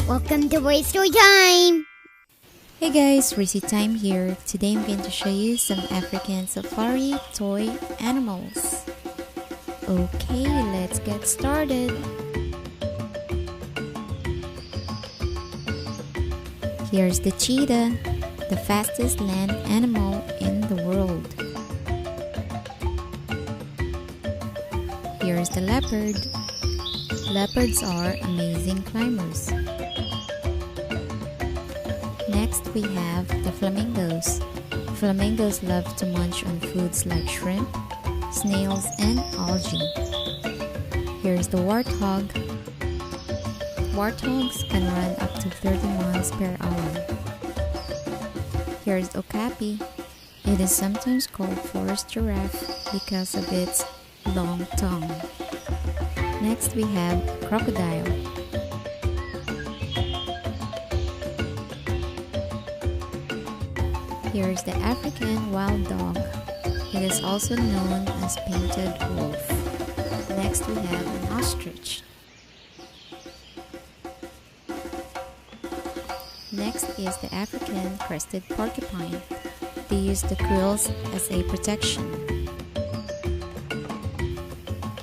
Welcome to Boy Story Time! Hey guys, Rizzy Time here. Today I'm going to show you some African safari toy animals. Okay, let's get started. Here's the cheetah, the fastest land animal in the world. Here's the leopard. Leopards are amazing climbers. Next we have the flamingos. Flamingos love to munch on foods like shrimp, snails, and algae. Here's the warthog. Warthogs can run up to 30 miles per hour. Here's okapi. It is sometimes called forest giraffe because of its long tongue. Next we have crocodile. Here's the African wild dog. It is also known as painted wolf. Next we have an ostrich. Next is the African crested porcupine. They use the quills as a protection.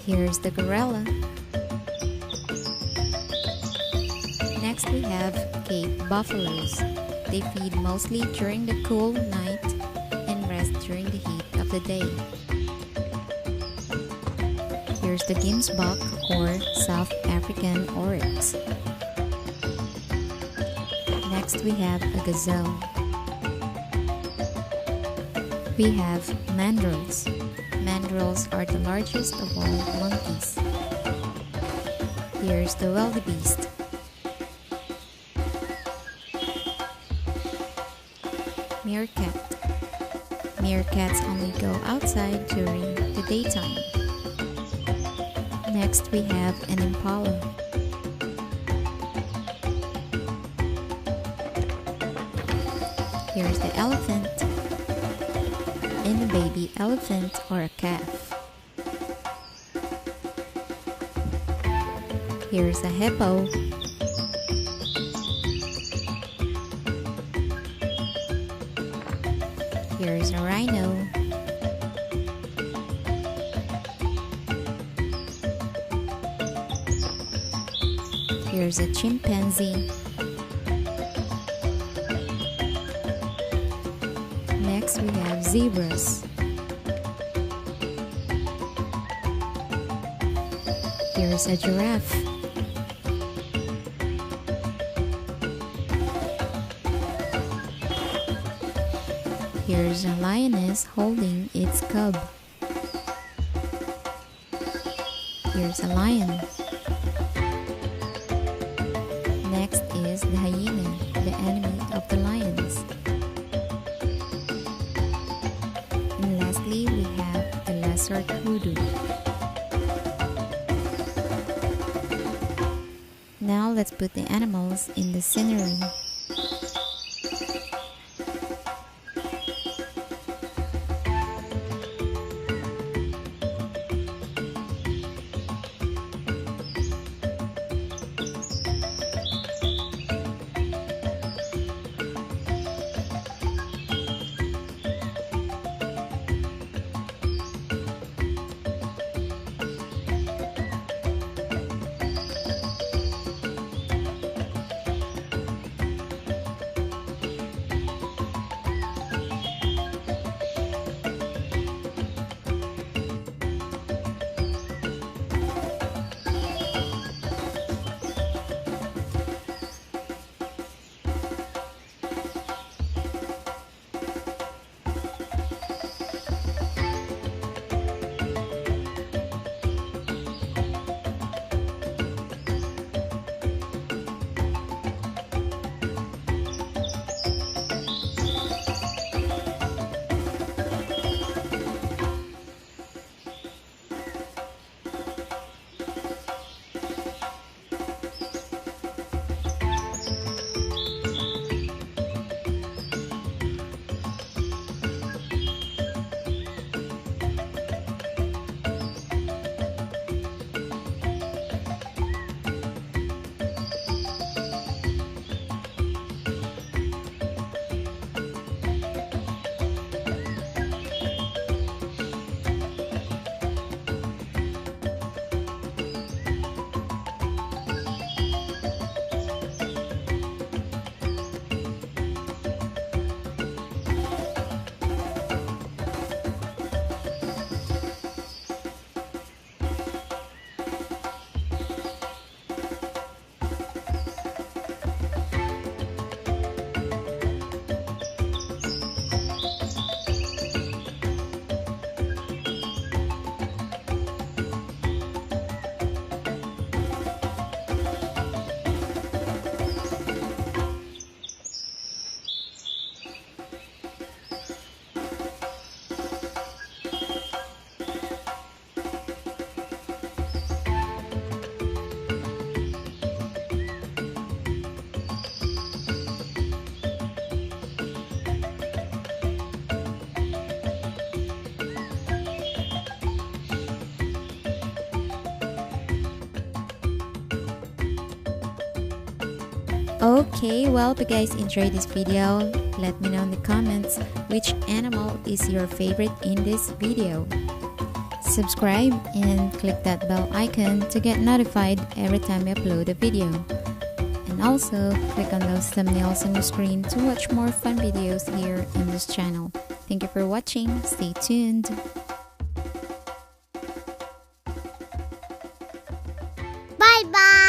Here's the gorilla. Next we have Cape buffaloes. They feed mostly during the cool night and rest during the heat of the day. Here's the Gemsbok or South African oryx. Next we have a gazelle. We have mandrills. Mandrills are the largest of all monkeys. Here's the wildebeest. Meerkat. Meerkats only go outside during the daytime. Next we have an impala. Here's the elephant and a baby elephant or a calf. Here's a hippo. Here's a rhino. Here's a chimpanzee. Next we have zebras. Here's a giraffe. Here's a lioness holding its cub. Here's a lion. Next is the hyena, the enemy of the lions. And lastly, we have the lesser kudu. Now let's put the animals in the scenery. Okay, well, if you guys enjoyed this video, let me know in the comments which animal is your favorite in this video. Subscribe and click that bell icon to get notified every time I upload a video. And also, click on those thumbnails on your screen to watch more fun videos here in this channel. Thank you for watching. Stay tuned. Bye bye.